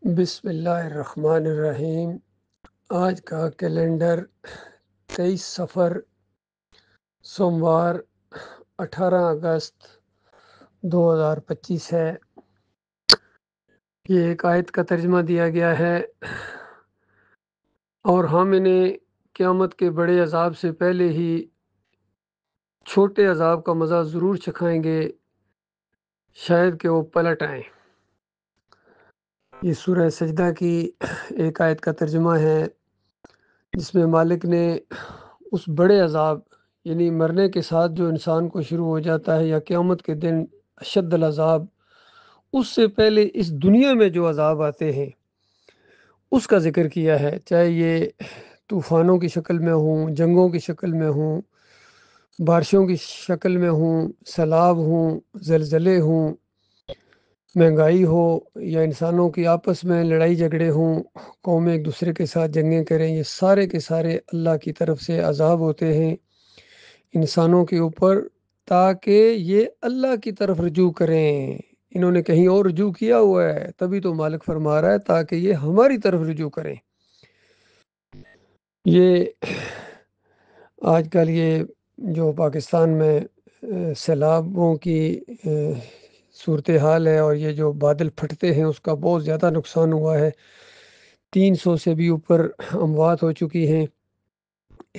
بسم اللہ الرحمن الرحیم۔ آج کا کیلنڈر 23 صفر سوموار 18 اگست 2025 ہے۔ یہ ایک آیت کا ترجمہ دیا گیا ہے، اور ہم انہیں قیامت کے بڑے عذاب سے پہلے ہی چھوٹے عذاب کا مزہ ضرور چکھائیں گے، شاید کہ وہ پلٹ آئیں۔ یہ سورہ سجدہ کی ایک آیت کا ترجمہ ہے، جس میں مالک نے اس بڑے عذاب یعنی مرنے کے ساتھ جو انسان کو شروع ہو جاتا ہے یا قیامت کے دن اشد العذاب، اس سے پہلے اس دنیا میں جو عذاب آتے ہیں اس کا ذکر کیا ہے، چاہے یہ طوفانوں کی شکل میں ہوں، جنگوں کی شکل میں ہوں، بارشوں کی شکل میں ہوں، سیلاب ہوں، زلزلے ہوں، مہنگائی ہو، یا انسانوں کی آپس میں لڑائی جھگڑے ہوں، قومیں ایک دوسرے کے ساتھ جنگیں کریں۔ یہ سارے کے سارے اللہ کی طرف سے عذاب ہوتے ہیں انسانوں کے اوپر، تاکہ یہ اللہ کی طرف رجوع کریں۔ انہوں نے کہیں اور رجوع کیا ہوا ہے، تبھی تو مالک فرما رہا ہے تاکہ یہ ہماری طرف رجوع کریں۔ یہ آج کل یہ جو پاکستان میں سیلابوں کی صورتحال ہے، اور یہ جو بادل پھٹتے ہیں، اس کا بہت زیادہ نقصان ہوا ہے۔ 300 سے بھی اوپر اموات ہو چکی ہیں۔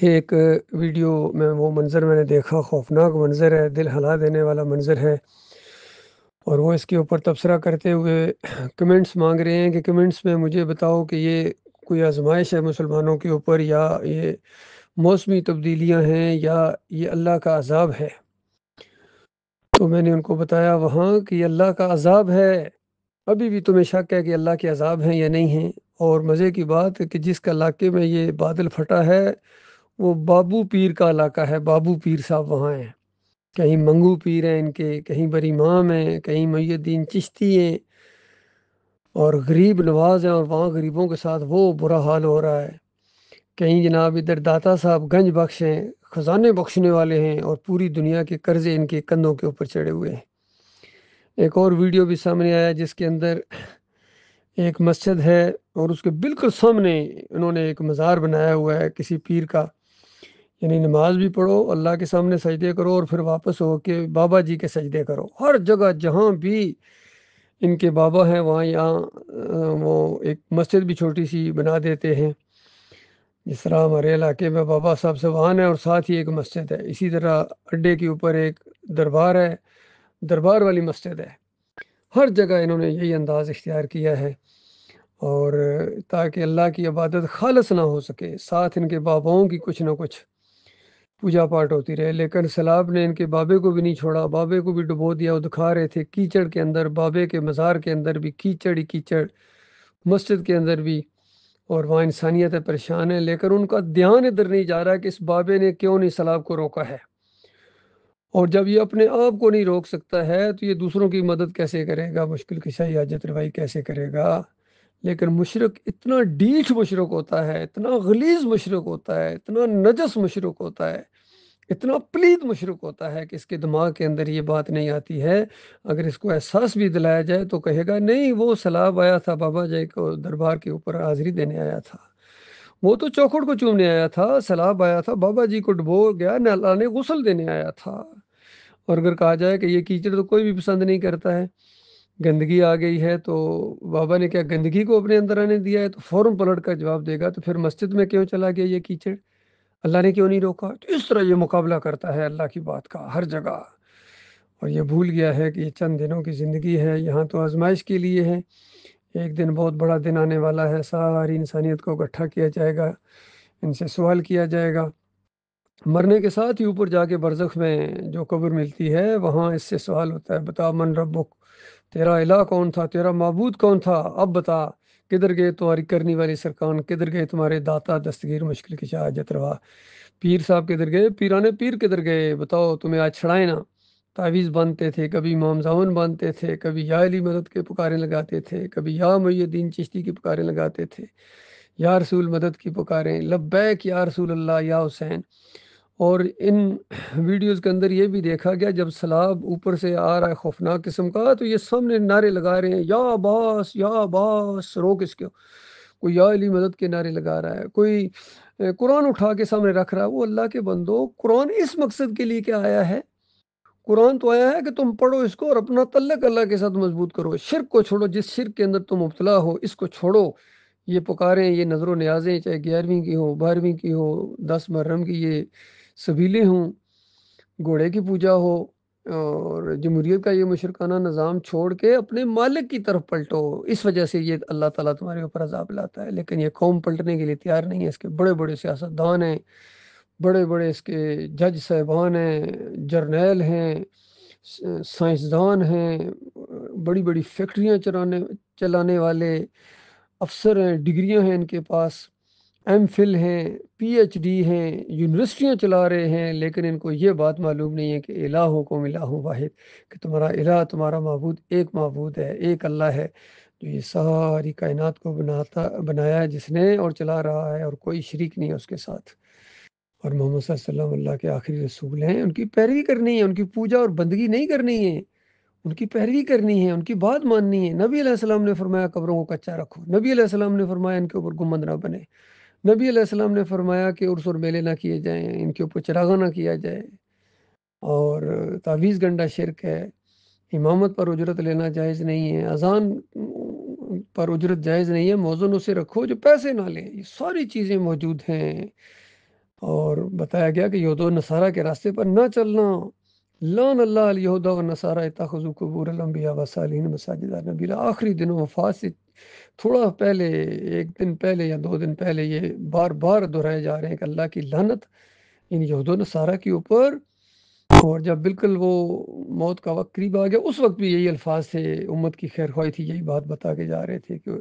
ایک ویڈیو میں وہ منظر میں نے دیکھا، خوفناک منظر ہے، دل ہلا دینے والا منظر ہے، اور وہ اس کے اوپر تبصرہ کرتے ہوئے کمنٹس مانگ رہے ہیں کہ کمنٹس میں مجھے بتاؤ کہ یہ کوئی آزمائش ہے مسلمانوں کے اوپر، یا یہ موسمی تبدیلیاں ہیں، یا یہ اللہ کا عذاب ہے۔ تو میں نے ان کو بتایا وہاں کہ یہ اللہ کا عذاب ہے، ابھی بھی تمہیں شک ہے کہ اللہ کے عذاب ہیں یا نہیں ہیں۔ اور مزے کی بات ہے کہ جس کا علاقے میں یہ بادل پھٹا ہے وہ بابو پیر کا علاقہ ہے، بابو پیر صاحب وہاں ہیں، کہیں منگو پیر ہیں ان کے، کہیں بری امام ہیں، کہیں محی الدین چشتی ہیں، اور غریب نواز ہیں، اور وہاں غریبوں کے ساتھ وہ برا حال ہو رہا ہے۔ کہیں جناب ادھر داتا صاحب گنج بخش ہیں، خزانے بخشنے والے ہیں، اور پوری دنیا کے قرضے ان کے کندھوں کے اوپر چڑھے ہوئے ہیں۔ ایک اور ویڈیو بھی سامنے آیا جس کے اندر ایک مسجد ہے، اور اس کے بالکل سامنے انہوں نے ایک مزار بنایا ہوا ہے کسی پیر کا، یعنی نماز بھی پڑھو، اللہ کے سامنے سجدے کرو، اور پھر واپس ہو کے بابا جی کے سجدے کرو۔ ہر جگہ جہاں بھی ان کے بابا ہیں وہاں یہاں وہ ایک مسجد بھی چھوٹی سی بنا دیتے ہیں، جس طرح ہمارے علاقے میں بابا صاحب سوان ہے اور ساتھ ہی ایک مسجد ہے، اسی طرح اڈے کے اوپر ایک دربار ہے، دربار والی مسجد ہے۔ ہر جگہ انہوں نے یہی انداز اختیار کیا ہے، اور تاکہ اللہ کی عبادت خالص نہ ہو سکے، ساتھ ان کے باباؤں کی کچھ نہ کچھ پوجا پاٹ ہوتی رہے۔ لیکن سیلاب نے ان کے بابے کو بھی نہیں چھوڑا، بابے کو بھی ڈبو دیا، وہ دکھا رہے تھے کیچڑ کے اندر، بابے کے مزار کے اندر بھی کیچڑ ہی کیچڑ، مسجد کے اندر بھی، اور وہاں انسانیت پریشان ہے، لیکن ان کا دھیان ادھر نہیں جا رہا کہ اس بابے نے کیوں نہیں سیلاب کو روکا ہے۔ اور جب یہ اپنے آپ کو نہیں روک سکتا ہے تو یہ دوسروں کی مدد کیسے کرے گا، مشکل کشائی حاجت روائی کیسے کرے گا؟ لیکن مشرک اتنا ڈیٹھ مشرک ہوتا ہے، اتنا غلیظ مشرک ہوتا ہے، اتنا نجس مشرک ہوتا ہے، اتنا پلید مشرک ہوتا ہے کہ اس کے دماغ کے اندر یہ بات نہیں آتی ہے۔ اگر اس کو احساس بھی دلایا جائے تو کہے گا نہیں، وہ سیلاب آیا تھا بابا جی کو دربار کے اوپر حاضری دینے آیا تھا، وہ تو چوکھڑ کو چومنے آیا تھا، سیلاب آیا تھا بابا جی کو ڈبو گیا، اللہ نے غسل دینے آیا تھا۔ اور اگر کہا جائے کہ یہ کیچڑ تو کوئی بھی پسند نہیں کرتا ہے، گندگی آ گئی ہے تو بابا نے کیا گندگی کو اپنے اندر آنے دیا ہے؟ تو فوراً پلٹ کر جواب دے گا تو پھر مسجد میں کیوں چلا گیا یہ کیچڑ؟ اللہ نے کیوں نہیں روکا؟ تو اس طرح یہ مقابلہ کرتا ہے اللہ کی بات کا ہر جگہ، اور یہ بھول گیا ہے کہ یہ چند دنوں کی زندگی ہے، یہاں تو آزمائش کے لیے ہے، ایک دن بہت بڑا دن آنے والا ہے، ساری انسانیت کو اکٹھا کیا جائے گا، ان سے سوال کیا جائے گا۔ مرنے کے ساتھ ہی اوپر جا کے برزخ میں جو قبر ملتی ہے وہاں اس سے سوال ہوتا ہے، بتا من ربک، تیرا الہ کون تھا، تیرا معبود کون تھا، اب بتا کدھر گئے تمہاری کرنی والی سرکان، کدھر گئے تمہارے داتا دستگیر مشکل کشا حاجت روا، پیر صاحب کدھر گئے، پیرانے پیر کدھر گئے، بتاؤ تمہیں آج چھڑائے نا؟ تعویذ باندھتے تھے، کبھی امام زامن باندھتے تھے، کبھی یا علی مدد کے پکارے لگاتے تھے، کبھی یا محی الدین چشتی کی پکارے لگاتے تھے، یا رسول مدد کی پکاریں، لبیک یا رسول اللہ یا حسین، اور ان ویڈیوز کے اندر یہ بھی دیکھا گیا جب سیلاب اوپر سے آ رہا ہے خوفناک قسم کا تو یہ سامنے نعرے لگا رہے ہیں یا عباس یا عباس، روک اس کو، کوئی یا علی مدد کے نعرے لگا رہا ہے، کوئی قرآن اٹھا کے سامنے رکھ رہا ہے۔ وہ اللہ کے بندو، قرآن اس مقصد کے لیے کیا آیا ہے؟ قرآن تو آیا ہے کہ تم پڑھو اس کو اور اپنا تعلق اللہ کے ساتھ مضبوط کرو، شرک کو چھوڑو، جس شرک کے اندر تم مبتلا ہو اس کو چھوڑو۔ یہ پکاریں، یہ نظر و نیازیں، چاہے 11ویں کی ہو، 12ویں کی ہو، 10 محرم کی یہ سبیلیں ہوں، گھوڑے کی پوجا ہو، اور جمہوریت کا یہ مشرکانہ نظام چھوڑ کے اپنے مالک کی طرف پلٹو۔ اس وجہ سے یہ اللہ تعالیٰ تمہارے اوپر عذاب لاتا ہے، لیکن یہ قوم پلٹنے کے لیے تیار نہیں ہے۔ اس کے بڑے بڑے سیاستدان ہیں، بڑے بڑے اس کے جج صاحبان ہیں، جرنیل ہیں، سائنسدان ہیں، بڑی بڑی فیکٹریاں چلانے والے افسر ہیں، ڈگریاں ہیں ان کے پاس، ایم فل ہیں، پی ایچ ڈی ہیں، یونیورسٹیاں چلا رہے ہیں، لیکن ان کو یہ بات معلوم نہیں ہے کہ الہکم الہ واحد، کہ تمہارا الہ، تمہارا معبود ایک معبود ہے، ایک اللہ ہے جو یہ ساری کائنات کو بنایا ہے جس نے، اور چلا رہا ہے، اور کوئی شریک نہیں ہے اس کے ساتھ۔ اور محمد صلی اللہ علیہ وسلم اللہ کے آخری رسول ہیں، ان کی پیروی کرنی ہے، ان کی پوجا اور بندگی نہیں کرنی ہے، ان کی پیروی کرنی ہے، ان کی بات ماننی ہے۔ نبی علیہ السلام نے فرمایا قبروں کو کچا رکھو، نبی علیہ السلام نے فرمایا ان کے اوپر گنبد نہ بنے، نبی علیہ السلام نے فرمایا کہ عرس اور میلے نہ کیے جائیں، ان کے اوپر چراغاں نہ کیا جائے، اور تعویذ گنڈا شرک ہے، امامت پر اجرت لینا جائز نہیں ہے، اذان پر اجرت جائز نہیں ہے، موزن اسے رکھو جو پیسے نہ لیں، یہ ساری چیزیں موجود ہیں۔ اور بتایا گیا کہ یہود و نصارہ کے راستے پر نہ چلنا، لعن اللہ الیہود و نصارہ اتخذوا قبور الانبیاء والصالحین مساجد۔ نبی آخری دنوں وفات سے تھوڑا پہلے، 1 دن پہلے یا 2 دن پہلے، یہ بار بار دہرائے جا رہے ہیں کہ اللہ کی لعنت ان یہود و نصارہ کے اوپر۔ اور جب بالکل وہ موت کا وقت قریب آ گیا، اس وقت بھی یہی الفاظ تھے، امت کی خیر خواہی تھی، یہی بات بتا کے جا رہے تھے کہ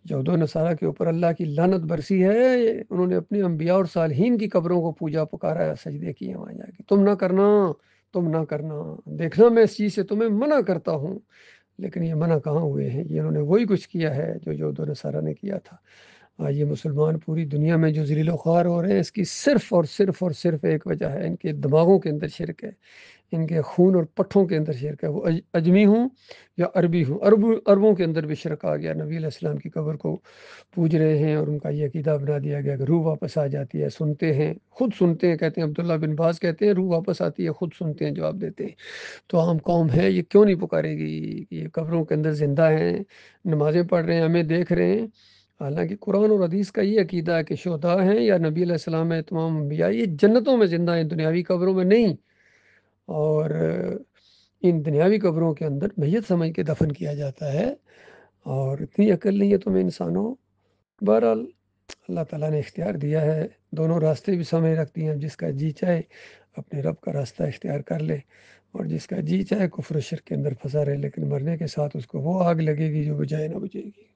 یہود و نصارہ کے اوپر اللہ کی لعنت برسی ہے، انہوں نے اپنے انبیاء اور صالحین کی قبروں کو پوجا پکارا ہے، سجدے کیے وہاں جا کے۔ تم نہ کرنا، تم نہ کرنا، دیکھنا میں اس چیز سے تمہیں منع کرتا ہوں، لیکن یہ منع کہاں ہوئے ہیں؟ یہ انہوں نے وہی کچھ کیا ہے جو یہود و نصارہ نے کیا تھا۔ آج یہ مسلمان پوری دنیا میں جو ذلیل و خوار ہو رہے ہیں، اس کی صرف اور صرف اور صرف ایک وجہ ہے، ان کے دماغوں کے اندر شرک ہے، ان کے خون اور پٹھوں کے اندر شرک ہے، وہ اجمی ہوں یا عربی ہوں۔ عربوں کے اندر بھی شرک آ گیا، نبی علیہ السلام کی قبر کو پوج رہے ہیں، اور ان کا یہ عقیدہ بنا دیا گیا کہ روح واپس آ جاتی ہے، سنتے ہیں، خود سنتے ہیں، کہتے ہیں عبداللہ بن باز کہتے ہیں روح واپس آتی ہے، خود سنتے ہیں، جواب دیتے ہیں۔ تو عام قوم ہے، یہ کیوں نہیں پکارے گی کہ یہ قبروں کے اندر زندہ ہیں، نمازیں پڑھ رہے ہیں، ہمیں دیکھ رہے ہیں؟ حالانکہ قرآن اور حدیث کا یہ عقیدہ ہے کہ شہداء ہیں یا نبی علیہ السلام ہے، تمام انبیاء یہ جنتوں میں زندہ ہیں، دنیاوی قبروں میں نہیں۔ اور ان دنیاوی قبروں کے اندر میت سمجھ کے دفن کیا جاتا ہے، اور اتنی عقل نہیں ہے تمہیں انسانوں۔ بہرحال اللہ تعالیٰ نے اختیار دیا ہے، دونوں راستے بھی سامنے رکھتی ہیں، جس کا جی چاہے اپنے رب کا راستہ اختیار کر لے، اور جس کا جی چاہے کفر و شرک کے اندر پھنسا رہے، لیکن مرنے کے ساتھ اس کو وہ آگ لگے گی جو بجھائے نہ بجھے گی۔